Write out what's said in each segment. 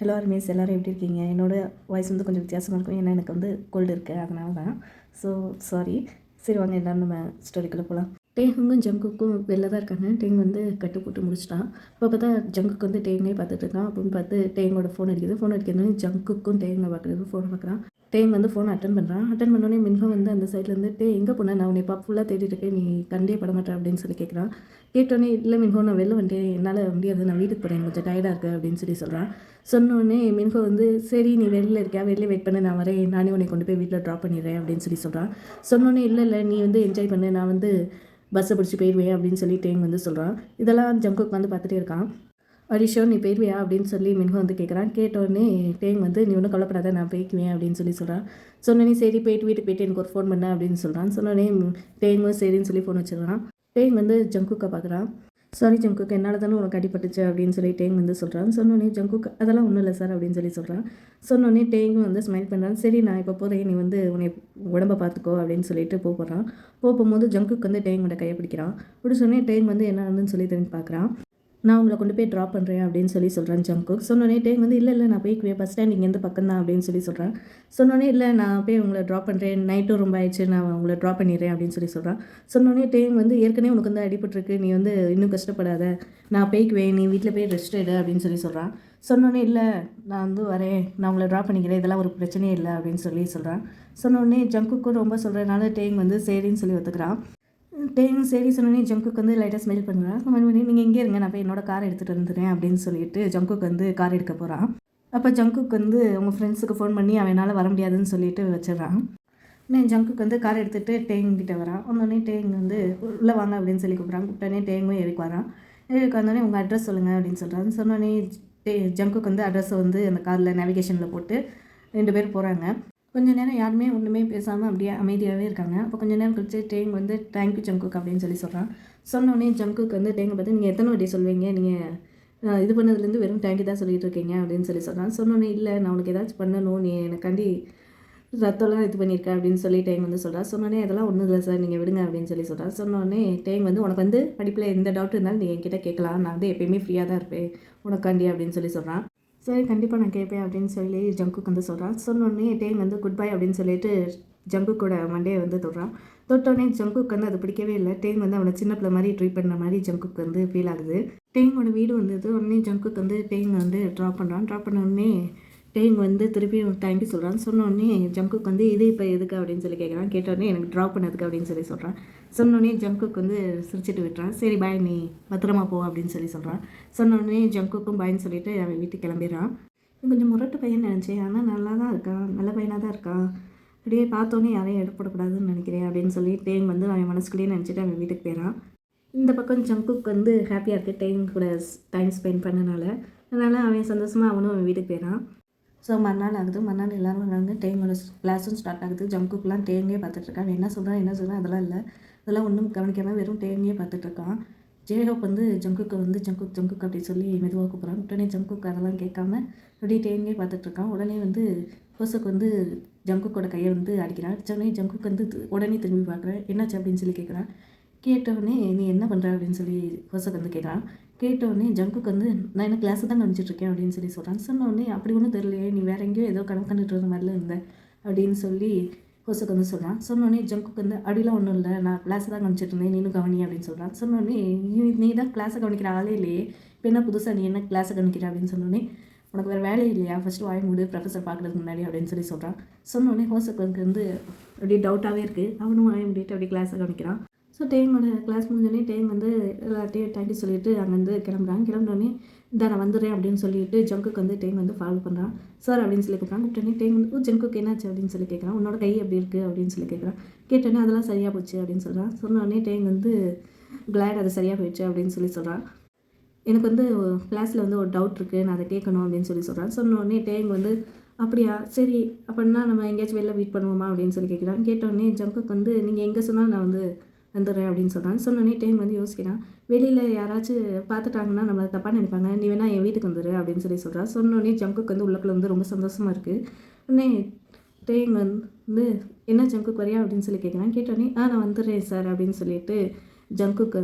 Hello miss எல்லோரும் எப்படி இருக்கீங்க? என்னோடய வாய்ஸ் வந்து கொஞ்சம் வித்தியாசமாக இருக்கும். ஏன்னா எனக்கு வந்து கோல்டு இருக்குது, அதனால தான். So sorry. சரி வாங்க எல்லோரும் நம்ம ஸ்டோரிக்குள்ளே போகலாம். டேங்குக்கும் ஜங்குக்கும் வெளில தான் இருக்காங்க. டேங் வந்து கட்டு போட்டு முடிச்சிட்டான். இப்போ பார்த்தா ஜங்குக்கு வந்து டேங்கே பார்த்துட்டு இருக்கான். அப்படின்னு பார்த்து டேங்கோட ஃபோன் அடிக்குது. ஃபோன் அடிக்கிறது ஜங்குக்கும் டேங்கை பார்க்குறது ஃபோன் பார்க்குறான். டேங் வந்து ஃபோன் அட்டன் பண்ணுறான். அட்டன் பண்ணோடனே மின்ஹோ வந்து அந்த சைட்லேருந்து எங்கே போனேன், நான் உன்னை ஃபுல்லாக தேடிட்டு இருக்கேன், நீ கண்டே பட மாட்டேன் அப்படின்னு சொல்லி கேட்குறான். கேட்டோடனே இல்லை மின்ஹோ, நான் வெளில வந்துட்டேன், என்னால் முடியாது, நான் வீட்டுக்கு போகிறேன், கொஞ்சம் டயர்டாக இருக்குது அப்படின்னு சொல்லி சொல்கிறான். சொன்னோடனே மின்ஹோ வந்து சரி நீ வெளில இருக்கியா, வெளில வெயிட் பண்ணு, நான் வரேன், நானே உன்னை கொண்டு போய் வீட்டில் ட்ராப் பண்ணிடுறேன் அப்படின்னு சொல்லி சொல்கிறான். சொன்னோடனே இல்லை நீ வந்து என்ஜாய் பண்ணு, நான் வந்து பஸ்ஸை பிடிச்சி போயிடுவேன் அப்படின்னு சொல்லி டேங் வந்து சொல்கிறான். இதெல்லாம் ஜங்குக்கு வந்து பார்த்துட்டே இருக்கான். அரிஷோ நீ போயிடுவியா அப்படின்னு சொல்லி மின்ஹோ வந்து கேட்குறான். கேட்டோடனே டேங் வந்து நீ ஒன்றும் கவலைப்படாத, நான் போய்க்குவேன் அப்படின்னு சொல்லி சொல்கிறான். சொன்னோடனே சரி போயிட்டு வீட்டுக்கு போயிட்டு எனக்கு ஒரு ஃபோன் பண்ண அப்படின்னு சொல்கிறான். சொன்னோடனே டேங்கும் சரின்னு சொல்லி ஃபோன் வச்சுருக்கான். டேங் வந்து ஜங்குக்கை பார்க்குறான். சாரி ஜங்குக்கு, என்னால் தானே உனக்கு அடிபட்டுச்சு அப்படின்னு சொல்லி டேங் வந்து சொல்கிறான். சொன்னோடனே ஜங்குக்கு அதெல்லாம் ஒன்றும் இல்லை சார் அப்படின்னு சொல்லி சொல்கிறான். சொன்னோடனே டேங்கும் வந்து ஸ்மைல் பண்ணுறான். சரி நான் இப்போ போகிறேன், நீ வந்து உன்னை உடம்பை பார்த்துக்கோ அப்படின்னு சொல்லிட்டு போகிறான். போகும்போது ஜங்குக்கு வந்து டேங்கோட கையை பிடிக்கிறான். பிடிச்சோடனே டேங் வந்து என்ன ஆகுதுன்னு சொல்லி திரும்பி பார்க்குறான். நான் உங்களை கொண்டு போய் ட்ராப் பண்ணுறேன் அப்படின்னு சொல்லி சொல்கிறேன் ஜங்குக். சொன்னோடனே டேங் வந்து இல்லை நான் போய்க்குவேன், பஸ் ஸ்டாண்ட் இங்கேருந்து பக்கம் தான் அப்படின்னு சொல்லி சொல்கிறேன். சொன்னோடனே இல்லை நான் போய் உங்களை ட்ராப் பண்ணுறேன், நைட்டும் ரொம்ப ஆயிடுச்சு, நான் உங்களை ட்ராப் பண்ணிடுறேன் அப்படின்னு சொல்லி சொல்கிறான். சொன்னோடனே டேங் வந்து ஏற்கனவே உனக்கு வந்து அடிபட்டுருக்கு, நீ வந்து இன்னும் கஷ்டப்படாத, நான் போய்க்குவேன், நீ வீட்டில் போய் ரெஸ்ட் எடு அப்படின்னு சொல்லி சொல்கிறான். சொன்னோடனே இல்லை நான் வந்து வரேன், நான் உங்களை ட்ராப் பண்ணிக்கிறேன், இதெல்லாம் ஒரு பிரச்சனையே இல்லை அப்படின்னு சொல்லி சொல்கிறான். சொன்னோடனே ஜங்குக்கும் ரொம்ப சொல்கிறதுனால டேங் வந்து சரின்னு சொல்லி ஒத்துக்கிறான். டேங் சரி சொன்னோன்னே ஜங்குக்கு வந்து லைட்டாக ஸ்மெல் பண்ணுறான். ஸ்மெல் பண்ணி நீங்கள் எங்கே இருங்க, நான் போய் என்னோட காரை எடுத்துகிட்டு வந்துடுறேன் அப்படின்னு சொல்லிட்டு ஜங்குக்கு வந்து கார் எடுக்க போகிறான். அப்போ ஜங்குக்கு வந்து அவங்க ஃப்ரெண்ட்ஸுக்கு ஃபோன் பண்ணி அவனால் வர முடியாதுன்னு சொல்லிட்டு வச்சிடறான். நான் ஜங்குக்கு வந்து கார் எடுத்துகிட்டு டேங் கிட்டே வரான். வந்தோடனே டேங் வந்து உள்ளே வாங்க அப்படின்னு சொல்லி கூப்பிட்றான். கூப்பிட்டோன்னே டேங்கும் ஏறிக்கு வரான். ஏறிக்கு வந்தோடனே உங்கள் அட்ரஸ் சொல்லுங்கள் அப்படின்னு சொல்கிறான். சொன்னோடனே ஜங்குக்கு வந்து அட்ரஸை வந்து அந்த காரில் நேவிகேஷனில் போட்டு 2 பேர் போகிறாங்க. கொஞ்சம் நேரம் யாருமே ஒன்றுமே பேசாமல் அப்படியே அமைதியாகவே இருக்காங்க. அப்போ கொஞ்சம் நேரம் கழிச்சு டேங் வந்து தேங்க்யூ ஜங்குக் அப்படின்னு சொல்லி சொல்கிறான். சொன்னோடனே ஜங்குக் வந்து டேங்கை பார்த்து நீங்கள் எத்தனை வாட்டி சொல்வீங்க, நீங்கள் இது பண்ணதுலேருந்து வெறும் தேங்க்யூ தான் சொல்லிட்டு இருக்கீங்க அப்படின்னு சொல்லி சொல்கிறான். சொன்னோடனே இல்லை நான் உனக்கு ஏதாச்சும் பண்ணணும், நீ எனக்காண்டி ரத்தம்லாம் இது பண்ணியிருக்க அப்படின்னு சொல்லி டேங் வந்து சொல்கிறா. சொன்னோடனே அதெல்லாம் ஒன்றும் இல்லை சார், நீங்கள் விடுங்க அப்படின்னு சொல்லி சொல்கிறா. சொன்னோடனே டேங் வந்து உனக்கு வந்து படிப்பில் எந்த டவுட் இருந்தாலும் நீ என்கிட்ட கேட்கலாம், நான் வந்து எப்பயுமே ஃப்ரீயாக தான் இருப்பேன் உனக்காண்டி அப்படின்னு சொல்லி சொல்கிறான். சரி கண்டிப்பாக நான் கேட்பேன் அப்படின்னு சொல்லி ஜங்குக்கு வந்து சொல்கிறான். சொன்னோடனே டேங் வந்து குட் பை அப்படின்னு சொல்லிட்டு ஜங்குக்கோட மண்டையை வந்து தொடுறான். தொட்டோடனே ஜங்குக்கு வந்து அது பிடிக்கவே இல்லை. டேங் வந்து அவனை சின்ன பிள்ளை மாதிரி ட்ரீட் பண்ண மாதிரி ஜங்குக்கு வந்து ஃபீல் ஆகுது. டேங்கோட வீடு வந்தது. உடனே ஜங்குக்கு வந்து டேங் வந்து ட்ராப் பண்ணுறான். ட்ராப் பண்ண உடனே டேங் வந்து திருப்பியும் தேங்க்யூ சொல்கிறான்னு. சொன்னோடனே ஜங்குக்கு வந்து இது இப்போ எதுக்கு அப்படின்னு சொல்லி கேட்குறான். கேட்டோடனே எனக்கு ட்ராப் பண்ணதுக்கு அப்படின்னு சொல்லி சொல்கிறான். சொன்னோடனே ஜங்குக்கு வந்து சிரிச்சிட்டு விட்டுறான். சரி பாய், நீ பத்திரமா போ அப்படின்னு சொல்லி சொல்கிறான். சொன்னோடனே ஜங்குக்கும் பாய்ன்னு சொல்லிட்டு அவன் வீட்டுக்கு கிளம்பிடுறான். கொஞ்சம் முரட்டு பையன் நினச்சேன், ஆனால் நல்லா தான் இருக்கான், நல்ல பையனாக தான் இருக்கான், அப்படியே பார்த்தோன்னே யாரையும் எடுப்படக்கூடாதுன்னு நினைக்கிறேன் அப்படின்னு சொல்லி டேங் வந்து அவன் மனசுக்குள்ளேயே நினச்சிட்டு அவன் வீட்டுக்கு போயிடறான். இந்த பக்கம் ஜங்குக்கு வந்து ஹாப்பியாக இருக்குது டேங் கூட டைம் ஸ்பெண்ட் பண்ணனால. அதனால் அவன் சந்தோஷமாக அவனும் அவன் வீட்டுக்கு போயிடறான். ஸோ மறுநாள் ஆகுது. மறுநாள் எல்லோரும் வராங்க. டேங்கோட கிளாஸும் ஸ்டார்ட் ஆகுது. ஜங்குக்குலாம் டேங்கே பார்த்துட்ருக்கான். அவன் என்ன சொல்கிறான் அதெல்லாம் இல்லை, அதெல்லாம் ஒன்றும் கவனிக்காமல் வெறும் டேங்கே பார்த்துட்ருக்கான். ஜேஹோப் வந்து ஜங்குக்கு வந்து ஜங்குக் அப்படி சொல்லி மெதுவாக கூப்பிட்றான். உடனே ஜங்குக்கு அதெல்லாம் கேட்காம அப்படியே டேங்கே பார்த்துட்ருக்கான். உடனே வந்து ஹோசக் வந்து ஜங்குக்கோட கையை வந்து அடிக்கிறான். அடித்தோடனே ஜங்குக்கு வந்து உடனே திரும்பி பார்க்குறேன். என்னாச்சு அப்படின்னு சொல்லி கேட்குறான். கேட்டவுடனே நீ என்ன பண்ணுற அப்படின்னு சொல்லி ஹோசக் வந்து கேட்குறான். கேட்டவுடனே ஜங்குக்கு வந்து நான் என்ன கிளாஸை தான் கவனிச்சிட்ருக்கேன் அப்படின்னு சொல்லி சொல்கிறான். சொன்னோடனே அப்படி ஒன்றும் தெரியலையே, நீ வேற எங்கேயோ ஏதோ கணக்கு கண்டுட்டு இருந்த மாதிரிலாம் இருந்தேன் அப்படின்னு சொல்லி ஹோசக் வந்து சொல்கிறான். சொன்னோடனே ஜங்குக்கு வந்து அப்படிலாம் ஒன்றும் இல்லை, நான் கிளாஸை தான் கவனிச்சிட்டு இருந்தேன், நீனும் கவனி அப்படின்னு சொல்கிறான். சொன்னோடனே நீ தான் கிளாஸை கவனிக்கிற ஆளே இல்லையே, இப்போ என்ன புதுசாக நீ என்ன கிளாஸை கவனிக்கிற அப்படின்னு சொன்னோடனே உனக்கு வேறு வேலை இல்லையா, ஃபஸ்ட்டு வாய் மூடு ப்ரொஃபஸர் பார்க்குறதுக்கு முன்னாடி அப்படின்னு சொல்லி சொல்கிறான். சொன்னோடனே ஹோசக் வந்து அப்படியே டவுட்டாகவே இருக்குது. அவனும் வாய் மூடிட்டு அப்படி கிளாஸை கவனிக்கிறான். ஸோ டேங்கோட கிளாஸ் முடிஞ்சோடனே டேங் வந்து எல்லாத்தையும் தேங்க்யூ சொல்லிட்டு அங்கேருந்து கிளம்புறான். கிளம்புனோடனே நான் வந்துடுறேன் அப்படின்னு சொல்லிட்டு ஜங்குக்கு வந்து டேங் வந்து ஃபாலோ பண்ணுறான். சார் அப்படின்னு சொல்லி கூப்பிட்றான். கூப்பிட்டோன்னே டேங் வந்து ஜங்குக்கு என்னாச்சு அப்படின்னு சொல்லி கேட்குறான். உன்னோட கை எப்படி இருக்குது அப்படின்னு சொல்லி கேட்குறான். கேட்டோன்னே அதெல்லாம் சரியாக போச்சு அப்படின்னு சொல்கிறான். சொன்னோடனே டேங் வந்து கிளாட் அது சரியாக போயிடுச்சு அப்படின்னு சொல்லி சொல்கிறான். எனக்கு வந்து கிளாஸில் வந்து ஒரு டவுட் இருக்குது, நான் அதை கேட்கணும் அப்படின்னு சொல்லி சொல்கிறான். சொன்னோடனே டேங் வந்து அப்படியா சரி அப்படின்னா நம்ம எங்கேயாச்சும் வெளில மீட் பண்ணுவோமா அப்படின்னு சொல்லி கேட்குறான். கேட்டோடனே ஜங்குக்கு வந்து நீங்கள் எங்கே சொன்னாலும் நான் வந்து வந்துடுறேன் அப்படின்னு சொல்கிறான். சொன்னோடனே டேங் வந்து யோசிக்கிறான். வெளியில் யாராச்சும் பார்த்துட்டாங்கன்னா நம்ம தப்பாக நினைப்பாங்க, நீ வேணா என் வீட்டுக்கு வந்துடு அப்படின்னு சொல்லி சொல்கிறான். சொன்னோடனே ஜங்குக்கு வந்து உள்ளக்குள்ள வந்து ரொம்ப சந்தோஷமாக இருக்குது. உடனே டேங் வந்து என்ன ஜங்குக்கு வரியா அப்படின்னு சொல்லி கேட்குறான். கேட்டோடனே நான் வந்துடுறேன் சார் அப்படின்னு சொல்லிட்டு ஜங்குக்கு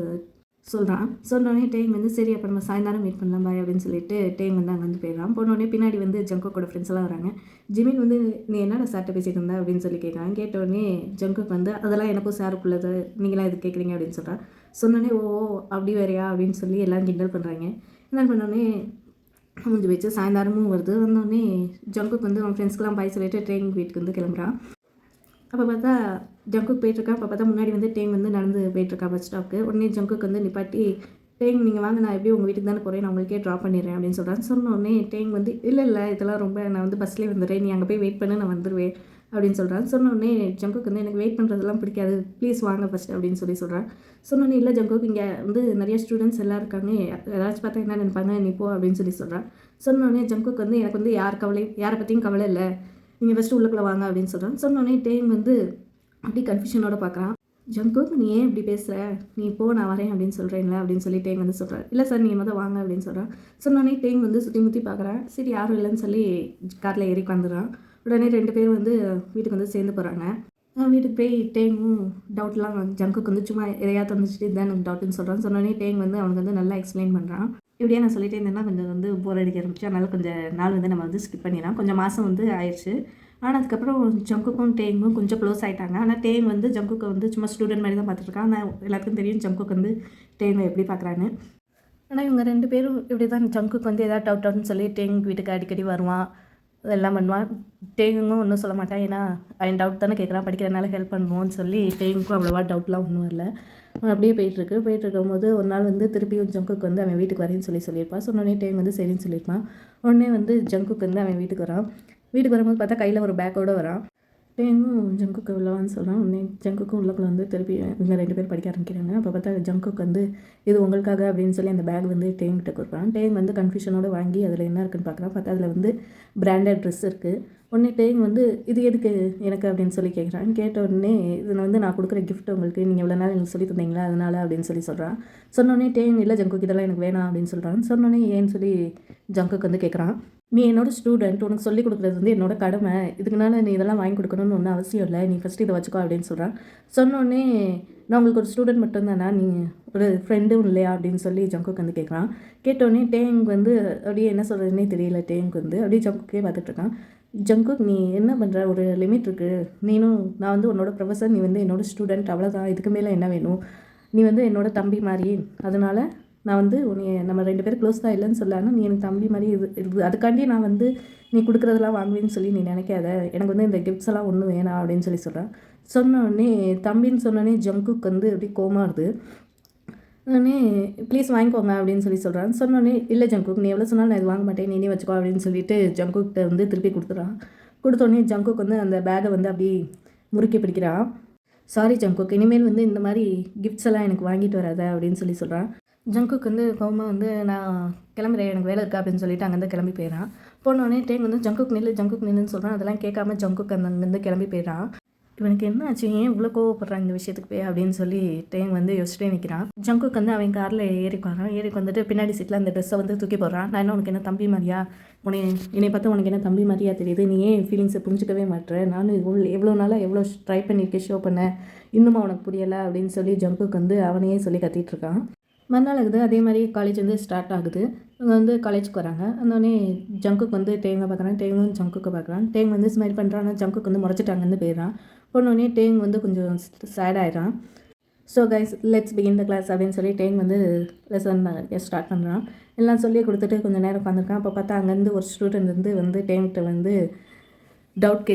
சொல்கிறான். சொன்னோடனே டேங் வந்து சரி அப்போ நம்ம சாயந்தரம் மீட் பண்ணலாம் பாய் அப்படின்னு சொல்லிட்டு டேங் வந்து அங்கே வந்து போயிடறான். போனோடனே பின்னாடி வந்து ஜங்குக்கோட ஃப்ரெண்ட்ஸ் எல்லாம் வராங்க. ஜிமின் வந்து நீ என்னடா சார்ட்ட பேசிட்டு இருந்தா அப்படின்னு சொல்லி கேட்குறான். கேட்டோடனே ஜங்குக் வந்து அதெல்லாம் எனக்கும் சாருக்குள்ளது, நீங்களாம் இது கேட்குறீங்க அப்படின்னு சொல்கிறான். சொன்னோடனே ஓ அப்படி வேறையா அப்படின்னு சொல்லி எல்லாம் கிண்டல் பண்ணுறாங்க. என்ன பண்ணோடனே முடிஞ்சு போயிடுச்சு. சாயந்தரமும் வருது. வந்தோடனே ஜங்குக் வந்து அவன் ஃப்ரெண்ட்ஸ்க்கெலாம் பாய் சொல்லிட்டு டேங் வீட்டுக்கு வந்து கிளம்புறான். அப்போ பார்த்தா ஜங்குக் போயிட்டுருக்கான். அப்போ பார்த்தா முன்னாடி வந்து டேங் வந்து நடந்து போயிட்டுருக்கா பஸ் ஸ்டாப்க்கு. உடனே ஜங்குக் வந்து நிப்பாட்டி டேங் நீங்கள் வாங்க, நான் எப்படி உங்கள் வீட்டுக்கு தானே போகிறேன், நான் உங்களுக்கே ட்ராப் பண்ணிடுறேன் அப்படின்னு சொல்கிறான். சொன்னோடனே டேங் வந்து இல்லை இதெல்லாம் ரொம்ப, நான் வந்து பஸ்லேயே வந்துடுறேன், நீ அங்கே போய் வெயிட் பண்ணு, நான் வந்துடுவேன் அப்படின்னு சொல்கிறான். சொன்னோடனே ஜங்குக் வந்து எனக்கு வெயிட் பண்ணுறதுலாம் பிடிக்காது, ப்ளீஸ் வாங்க ஃபஸ்ட் அப்படின்னு சொல்கிறான். சொன்னோடனே இல்லை ஜங்குக், இங்கே வந்து நிறைய ஸ்டூடெண்ட்ஸ் எல்லாம் இருக்காங்க, ஏதாச்சும் பார்த்தா என்ன நினைப்பாங்க, நீ போ அப்படின்னு சொல்கிறான். சொன்னோடனே ஜங்குக் வந்து எனக்கு வந்து யாரை பற்றியும் கவலை இல்லை, நீங்கள் ஃபஸ்ட்டு உள்ளுக்குள்ளே வாங்க அப்படின்னு சொல்கிறான். சொன்னோடனே டேங் வந்து அப்படி கன்ஃபியூஷனோட பார்க்குறான். ஜங்குக் நீ ஏன் இப்படி பேசுகிற, நீ போ நான் வரேன் அப்படின்னு சொல்கிறேன்ல அப்படின்னு சொல்லி டேங் வந்து சொல்கிறார். இல்லை சார் நீங்கள் முதல் வாங்க அப்படின்னு சொல்கிறான். சொன்னோடனே டேங் வந்து சுற்றி முற்றி பார்க்குறான். சரி யாரும் இல்லைன்னு சொல்லி காரில் ஏறி வந்துடுறான். உடனே 2 பேரும் வந்து வீட்டுக்கு வந்து சேர்ந்து போகிறாங்க. வீட்டுக்கு போய் டேங்கும் டவுட்லாம் ஜங்குக்கு வந்து சும்மா எதையாவது வந்துச்சுட்டு இதுதான் எனக்கு டவுட்டுன்னு சொல்கிறான். சொன்னோடனே டேங் வந்து அவனுக்கு வந்து நல்லா எக்ஸ்பிளைன் பண்ணுறான். இப்படியே நான் சொல்லிட்டே இருந்தேன்னா கொஞ்சம் வந்து போர் அடிக்க ஆரம்பிச்சு, அதனால் கொஞ்சம் நாள் வந்து நம்ம வந்து ஸ்கிப் பண்ணிடலாம். கொஞ்சம் மாதம் வந்து ஆயிடுச்சு. ஆனால் அதுக்கப்புறம் ஜங்குக்கும் டேங்கும் கொஞ்சம் க்ளோஸ் ஆகிட்டாங்க. ஆனால் டேங் வந்து ஜங்குக்கை வந்து சும்மா ஸ்டூடெண்ட் மாதிரி தான் பார்த்துட்ருக்கான். ஆனால் எல்லாத்துக்கும் தெரியும் ஜங்குக் வந்து டேங்கை எப்படி பார்க்குறான்னு. ஆனால் இவங்க 2 பேரும் இப்படி தான். ஜங்குக் வந்து எதாவது டவுட்னு சொல்லி டேங் வீட்டுக்கு அடிக்கடி வருவான், அதெல்லாம் பண்ணுவான். டேங்கும் ஒன்றும் சொல்ல மாட்டான், ஏன்னா அவன் டவுட் தானே கேட்குறான், படிக்கிறதுனால ஹெல்ப் பண்ணுவோன்னு சொல்லி டேங்குக்கும் அவ்வளோவா டவுட்லாம் ஒன்றும் வரல. அப்படியே போயிட்டுருக்கும்போது ஒரு நாள் வந்து திருப்பியும் ஜங்குக் வந்து அவன் வீட்டுக்கு வரேன்னு சொல்லியிருப்பான். சொன்னோடனே டேங் வந்து சரின்னு சொல்லியிருப்பான். உடனே வந்து ஜங்குக் வந்து அவன் வீட்டுக்கு வரான். வீட்டுக்கு வரும்போது பார்த்தா கையில் ஒரு பேக்கோடு வரான். டேங்கும் ஜங்குக்கு உள்ளவான்னு சொல்கிறான். உடனே ஜங்குக்கும் உள்ளக்குள்ள வந்து திருப்பி இவங்க 2 பேர் படிக்க ஆரம்பிக்கிறாங்க. அப்போ பார்த்தா ஜங்குக் வந்து இது உங்களுக்காக அப்படின்னு சொல்லி அந்த பேக் வந்து டேங்கிட்ட கொடுக்குறான். டேங் வந்து கன்ஃபியூஷனோடு வாங்கி அதில் என்ன இருக்குன்னு பார்க்குறான். பார்த்தா அதில் வந்து பிராண்டட் ட்ரெஸ் இருக்குது. உடனே டேங் வந்து இது எதுக்கு எனக்கு அப்படின்னு சொல்லி கேட்குறான். கேட்ட உடனே இதில் வந்து நான் கொடுக்குற கிஃப்ட் உங்களுக்கு, நீங்கள் இவ்வளோ நாள் எனக்கு சொல்லி தந்தீங்களா அதனால் அப்படின்னு சொல்கிறான். சொன்னோடனே டேங் இல்லை ஜங்குக் இதெல்லாம் எனக்கு வேணாம் அப்படின்னு சொல்கிறான். சொன்னோடனே ஏன்னு சொல்லி ஜங்குக் வந்து கேட்குறான். நீ என்னோட ஸ்டூடெண்ட், உனக்கு சொல்லிக் கொடுக்குறது வந்து என்னோட கடமை, இதுக்குனால நீ இதெல்லாம் வாங்கி கொடுக்கணும்னு ஒன்றும் அவசியம் இல்லை, நீ ஃபஸ்ட்டு இதை வச்சுக்கோ அப்படின்னு சொல்கிறான். சொன்னோடனே நான் உங்களுக்கு ஒரு ஸ்டூடெண்ட் மட்டும்தானா, நீங்கள் ஒரு ஃப்ரெண்டும் இல்லையா அப்படின்னு சொல்லி ஜங்குக் வந்து கேட்குறான். கேட்டோடனே டேங் வந்து அப்படியே என்ன சொல்கிறதுனே தெரியல. டேங் வந்து அப்படியே ஜங்குக்கே பார்த்துட்ருக்கான். ஜங்குக் நீ என்ன பண்ணுற, ஒரு லிமிட் இருக்குது, நான் வந்து உன்னோட ப்ரொஃபஸர், நீ வந்து என்னோடய ஸ்டூடெண்ட், அவ்வளோதான், இதுக்கு மேலே என்ன வேணும், நீ வந்து என்னோட தம்பி மாதிரி, அதனால் நான் வந்து நம்ம 2 பேரும் க்ளோஸ் தான் இல்லைன்னு சொல்ல, ஆனால் நீ எனக்கு தம்பி மாதிரி இது அதுக்காண்டி நான் வந்து நீ கொடுக்குறதெல்லாம் வாங்குவேன்னு சொல்லி நீ நினைக்காத, எனக்கு வந்து இந்த கிஃப்ட்ஸ் எல்லாம் ஒன்றும் வேணாம் அப்படின்னு சொல்கிறேன். சொன்னோடனே தம்பின்னு சொன்னோடனே ஜங்குக் வந்து அப்படி கோமாறுது. உடனே ப்ளீஸ் வாங்கிக்கோங்க அப்படின்னு சொல்கிறான். சொன்னோடனே இல்லை ஜங்குக் நீ எவ்வளோ சொன்னாலும் நான் இது வாங்க மாட்டேன், நீ வச்சுக்கோ அப்படின்னு சொல்லிட்டு ஜங்குக்கிட்ட வந்து திருப்பி கொடுத்துட்றான். கொடுத்தோடனே ஜங்குக் வந்து அந்த பேக்கை வந்து அப்படி முறுக்கி பிடிக்கிறான். சாரி ஜங்குக், இனிமேல் வந்து இந்த மாதிரி கிஃப்ட்ஸ் எல்லாம் எனக்கு வாங்கிட்டு வராத அப்படின்னு சொல்கிறான். ஜங்குக் வந்து கோவமாக வந்து நான் கிளம்புறேன், எனக்கு வேலை இருக்கா அப்படின்னு சொல்லிட்டு அங்கேருந்து கிளம்பி போயிடறான். போனோடனே டேங் வந்து ஜங்குக் நில்லுன்னு சொல்கிறான். அதெல்லாம் கேட்காம ஜங்குக் அங்கேருந்து கிளம்பி போயிடறான். இவனுக்கு என்ன ஆச்சு, ஏன் இவ்வளோ கோவப்படுறான் இந்த விஷயத்துக்கு போய் அப்படின்னு சொல்லி டேங் வந்து யோசிச்சுட்டே நிற்கிறான். ஜங்குக் வந்து அவன் காரில் ஏறிக்கு வந்துட்டு பின்னாடி சீட்டில் அந்த ட்ரெஸ்ஸை வந்து தூக்கி போடுறான். நான் என்ன உனக்கு என்ன தம்பி மாதிரியா, என்னை பார்த்தா உனக்கு என்ன தம்பி மாதிரியா தெரியுது, நீ ஏன் ஃபீலிங்ஸை புரிஞ்சிக்கவே மாட்டேன், நானும் எவ்வளோ நாளாக எவ்வளோ ட்ரை பண்ணியிருக்கேன் ஷோ பண்ண, இன்னுமா உனக்கு புரியலை அப்படின்னு சொல்லி ஜங்குக் வந்து அவனையே சொல்லி கத்திட்டு இருக்கான். மறுநாள் ஆகுது, அதே மாதிரி காலேஜ் வந்து ஸ்டார்ட் ஆகுது. அவங்க வந்து காலேஜுக்கு வராங்க. அந்தோடனே ஜங்குக் வந்து டேங்கை பார்க்குறான், டேங்கும் ஜங்குக்கை பார்க்குறான். டேங் வந்து ஸ்மைல் பண்ணுறான், ஜங்குக் வந்து முறைச்சிட்டாங்கன்னு போயிடறான். போனோடனே டேங் வந்து கொஞ்சம் சேட் ஆகிடுறான். So guys let's begin the class அப்படின்னு சொல்லி டேங் வந்து லெசன் ஸ்டார்ட் பண்ணுறான். எல்லாம் சொல்லி கொடுத்துட்டு கொஞ்சம் நேரம் உட்காந்துருக்கான். அப்போ பார்த்தா அங்கேருந்து ஒரு ஸ்டூடெண்ட் வந்து டேங்கிட்ட வந்து டவுட்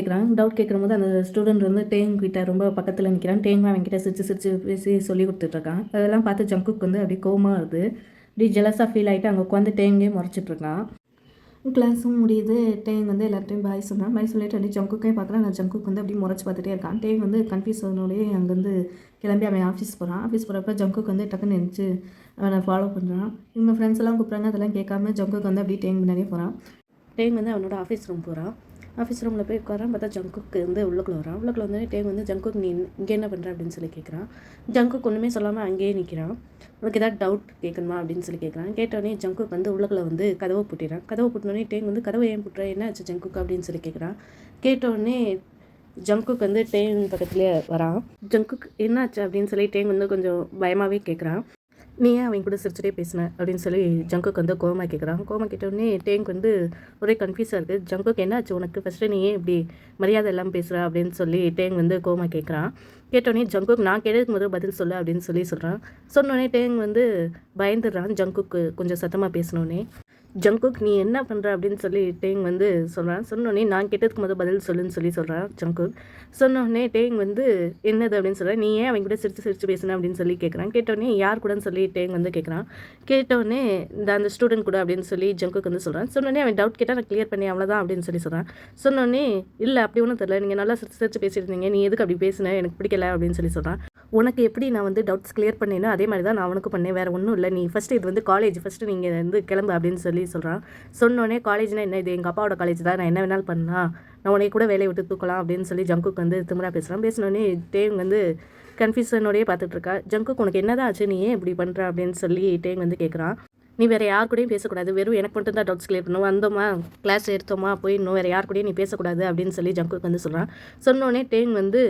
கேட்கும்போது அந்த ஸ்டூடெண்ட் வந்து டேங் கிட்ட ரொம்ப பக்கத்தில் நிற்கிறான். டேங் அவன்கிட்ட சிரிச்சு பேசி சொல்லி கொடுத்துட்ருக்கான். அதெல்லாம் பார்த்து ஜங்குக் வந்து அப்படியே கோவமாக வருது. அப்படி ஜெலஸாக ஃபீல் ஆகிட்டு அங்கே உட்காந்து டேங்கே முறைச்சிட்ருக்கான். கிளாஸும் முடியுது. டேங் வந்து எல்லாத்தையும் பாய் சொல்கிறான். பாய் சொல்லிட்டு அப்படியே ஜங்குக்கே பார்க்குறான். நான் ஜங்குக் வந்து அப்படியே முறைச்சி பார்த்துட்டே இருக்கான். டேங் வந்து கன்ஃபியூஷனோடய அங்கேருந்து கிளம்பி அவன் ஆஃபீஸ் போகிறான். ஆஃபீஸ் போகிறப்ப ஜங்குக் வந்து டக்குன்னு நினச்சி அவனை ஃபாலோ பண்ணுறான். இவங்க ஃப்ரெண்ட்ஸ் எல்லாம் கூப்பிட்றாங்க, அதெல்லாம் கேட்காம ஜங்குக் வந்து அப்படியே டேங் முன்னாடியே போகிறான். டேங் வந்து அவனோட ஆஃபீஸ் ரூம் போகிறான். ஆஃபீஸ் ரூமில் போய் உட்காரான். பார்த்தா ஜங்குக் வந்து உள்ளுக்குள்ள வரான். உள்ளுக்குள்ள வந்து டேங் வந்து ஜங்குக் நீ இங்கே என்ன பண்ணுற அப்படின்னு சொல்லி கேட்குறான். ஜங்குக் ஒன்றுமே சொல்லாமல் அங்கேயே நிற்கிறான். உனக்கு ஏதாவது டவுட் கேட்கணுமா அப்படின்னு சொல்லி கேட்குறான். கேட்டோடனே ஜங்குக் வந்து உள்ளுக்குள்ள வந்து கதவை பூட்டிடுறான். கதவை பூட்டினோடனே டேங் வந்து கதவை ஏன் பூட்டுற, என்ன ஆச்சு ஜங்குக் அப்படின்னு சொல்லி கேட்குறான். கேட்டோடனே ஜங்குக் வந்து டேங் பக்கத்துலேயே வரான். ஜங்குக் என்னாச்சு அப்படின்னு சொல்லி டேங் வந்து கொஞ்சம் பயமாகவே கேட்குறான். நீ ஏன் அவன் கூட சிரிச்சுட்டே பேசின அப்படின்னு சொல்லி ஜங்குக்கு வந்து கோமா கேட்குறான். கோமா கேட்டோடனே டேங்க் வந்து ஒரே கன்ஃபியூஸாக இருக்குது. ஜங்குக்கு என்னாச்சு உனக்கு, ஃபஸ்ட்டு நீ ஏன் இப்படி மரியாதை எல்லாம் பேசுகிற அப்படின்னு சொல்லி டேங் வந்து கோமா கேட்குறான். கேட்டோடனே ஜங்குக் நான் கேட்டதுக்கு முதல் பதில் சொல்லு அப்படின்னு சொல்லி சொல்கிறான். சொன்னோடனே டேங் வந்து பயந்துடுறான் ஜங்குக்கு கொஞ்சம் சத்தமாக பேசினோடனே. ஜங்குக் நீ என்ன பண்ணுற அப்படின்னு சொல்லி டேங் வந்து சொல்கிறான். சொன்னோடனே நான் கேட்டதுக்கு முதல் பதில் சொல்லுன்னு சொல்லி சொல்கிறான் ஜங்குக். சொன்னோடனே டேங் வந்து என்னது அப்படின்னு சொல்கிறேன். நீ ஏன் அவங்க கூட சிரிச்சு சிரிச்சு பேசுன அப்படின்னு சொல்லி கேட்குறான். கேட்டோடனே யார் கூடன்னு சொல்லி டேங் வந்து கேட்குறான். கேட்டோடனே அந்த ஸ்டூடெண்ட் கூட அப்படின்னு சொல்லி ஜங்குக் வந்து சொல்கிறான். சொன்னோடனே அவன் டவுட் கேட்டால் நான் கிளியர் பண்ணி அவ்வளோதான் அப்படின்னு சொல்லி சொல்கிறான். சொன்னோடனே இல்லை அப்படி ஒன்றும் தெரியல, நீங்கள் நல்லா சிரிச்சு சிரிச்சு பேசியிருந்தீங்க, நீ எதுக்கு அப்படி பேசுன, எனக்கு பிடிக்கல அப்படின்னு சொல்லி சொல்கிறான். உனக்கு எப்படி நான் வந்து டவுட்ஸ் கிளியர் பண்ணேனோ அதே மாதிரி தான் நான் அவனுக்கு பண்ணேன், வேறு ஒன்றும் இல்லை, நீ ஃபஸ்ட்டு இது வந்து காலேஜ், ஃபஸ்ட்டு நீங்கள் வந்து கிளம்பு அப்படின்னு சொல்லி சொல்கிறான். சொன்னோடனே காலேஜ்னால் என்ன, இது எங்கள் அப்பாவோட காலேஜ் தான், நான் என்ன வேணாலும் பண்ணலாம், நான் உன்னை கூட வேலையை விட்டு தூக்கலாம் அப்படின்னு சொல்லி ஜங்குக்கு வந்து திமிரா பேசுகிறான். பேசினோடனே டேங் வந்து கன்ஃபியூஷனோடையே பார்த்துட்ருக்கா. ஜங்குக்கு உனக்கு என்ன தான் ஆச்சு, நீ ஏன் இப்படி பண்ணுற அப்படின்னு சொல்லி டேங் வந்து கேட்குறான். நீ வேறு யார் கூடயும் பேசக்கூடாது, வெறும் எனக்கு மட்டும் தான் டவுட்ஸ் கிளியர் பண்ணுவோம், வந்தோமா கிளாஸ் எடுத்தோமா போய் இன்னும் வேறு யார் கூடயும் நீ பேசக்கூடாது அப்படின்னு சொல்லி ஜங்குக்கு வந்து சொல்கிறான். சொன்னோடனே டேங் வந்து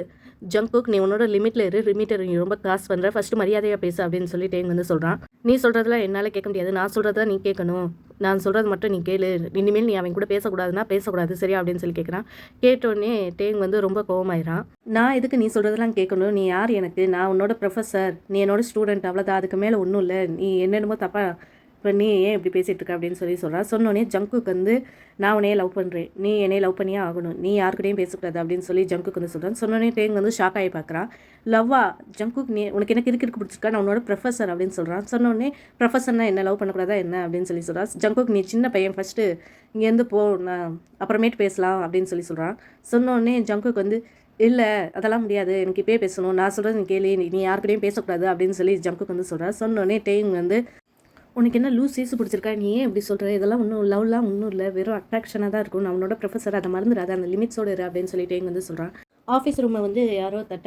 ஜங்குக் நீ உன்னோட லிமிட்டில் லிமிட்டர் நீ ரொம்ப காசு பண்ணுற, ஃபஸ்ட்டு மரியாதையாக பேசு அப்படின்னு சொல்லி டேங் வந்து சொல்கிறான். நீ சொல்கிறதெல்லாம் என்னால் கேட்க முடியாது, நான் சொல்கிறதா நீ கேட்கணும், நான் சொல்கிறது மட்டும் நீ கேளு, இனிமேல் நீ அவன் கூட பேசக்கூடாதுன்னா பேசக்கூடாது சரியா அப்படின்னு சொல்லி கேட்குறான். கேட்டோடனே டேங் வந்து ரொம்ப கோவமாயிறான். நான் எதுக்கு நீ சொல்கிறதெல்லாம் கேட்கணும், நீ யார் எனக்கு, நான் உன்னோட ப்ரொஃபஸர், நீ என்னோட ஸ்டூடெண்ட், அவ்வளோதான், அதுக்கு மேலே ஒன்றும் இல்லை, நீ என்னென்னமோ தப்பாக இப்போ நீ ஏன் இப்படி பேசிகிட்டு இருக்க அப்படின்னு சொல்லி சொல்கிறான். சொன்னோடனே ஜங்குக்கு வந்து நான் உன்னையே லவ் பண்ணுறேன், நீ என்னையே லவ் பண்ணியே ஆகணும், நீ யாருக்கிட்டையும் பேசக்கூடாது அப்படின்னு சொல்லி ஜங்குக்கு வந்து சொல்கிறான். சொன்னோடனே டேங் வந்து ஷாக் ஆகி பார்க்குறான். லவ்வா ஜங்குக், நீ உனக்கு எனக்கு இருக்கு பிடிச்சிருக்கா, நான் உன்னோட ப்ரொஃபஸர் அப்படின்னு சொல்கிறான். சொன்னோடனே ப்ரொஃபஸர்னா என்ன லவ் பண்ணக்கூடாதா என்ன அப்படின்னு சொல்லி சொல்கிறான். ஜங்குக் நீ சின்ன பையன், ஃபஸ்ட்டு இங்கேருந்து போ, நான் அப்புறமேட்டு பேசலாம் அப்படின்னு சொல்லி சொல்கிறான். சொன்னோடனே ஜங்குக் வந்து இல்லை அதெல்லாம் முடியாது, எனக்கு இப்போயே பேசணும், நான் சொல்கிறது நீ கேளு, நீ யாருக்கிட்டையும் பேசக்கூடாது அப்படின்னு சொல்லி ஜங்குக்கு வந்து சொல்கிறான். சொன்னோடனே டேங் வந்து உனக்கு என்ன லூஸ் சீசு பிடிச்சிருக்கா, நீ ஏன் இப்படி சொல்கிற, இதெல்லாம் ஒன்றும் லவ்லாம் ஒன்றும் இல்லை, வெறும் அட்ராக்ஷனாக தான் இருக்கும், நான் அவனோட ப்ரொஃபஸர், அதை மறந்துடாது, அந்த லிமிட்ஸோடு இரு அப்படின்னு சொல்லி டேங் வந்து சொல்கிறான். ஆஃபீஸ் ரூமை வந்து யாரோ தட்ட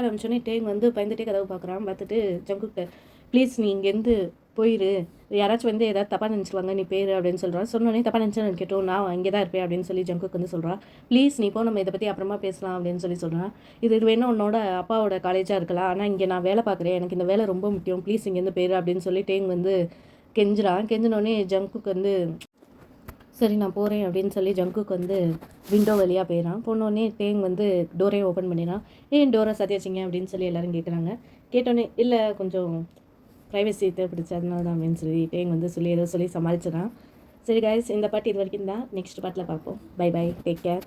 ஆரம்பிச்சோன்னே டேங் வந்து பயந்துட்டே கதவு பார்க்குறான். பார்த்துட்டு ஜங்குக்கிட்ட ப்ளீஸ் நீ இங்கேருந்து போயிரு, யாராச்சும் வந்து ஏதாவது தப்பாக நினச்சிடுவாங்க, நீ பேர் அப்படின்னு சொல்கிறான். சொன்னோடனே தப்பாக நினச்சேன்னு கேட்டோம், நான் இங்கே தான் இருப்பேன் அப்படின்னு சொல்லி ஜங்குக்கு வந்து சொல்கிறான். ப்ளீஸ் நீ போ, நம்ம இதை பற்றி அப்புறமா பேசலாம் அப்படின்னு சொல்லி சொல்கிறான். இது வேணும் உன்னோட அப்பாவோட காலேஜாக இருக்கலாம், ஆனால் இங்கே நான் வேலை பார்க்குறேன், எனக்கு இந்த வேலை ரொம்ப முக்கியம், ப்ளீஸ் இங்கேருந்து பேர் அப்படின்னு சொல்லி டேங் வந்து கெஞ்சுறான். கெஞ்சினோடனே ஜங்குக்கு வந்து சரி நான் போகிறேன் அப்படின்னு சொல்லி ஜங்குக்கு வந்து விண்டோ வழியாக போயிடறான். போனோடனே டேங் வந்து டோரையும் ஓப்பன் பண்ணிடுறான். ஏன் டோரை சத்தியாச்சிங்க அப்படின்னு சொல்லி எல்லோரும் கேட்குறாங்க. கேட்டோடனே இல்லை கொஞ்சம் ப்ரைவசி தேவைப்படுச்சு அதனால தான் அப்படின்னு சொல்லி டேங் வந்து சொல்லி ஏதோ சொல்லி சமாளிச்சிடறான். சரி கைஸ், இந்த பாட்டு இது வரைக்கும் தான், நெக்ஸ்ட் பாட்டில் பார்ப்போம். Bye bye, take care.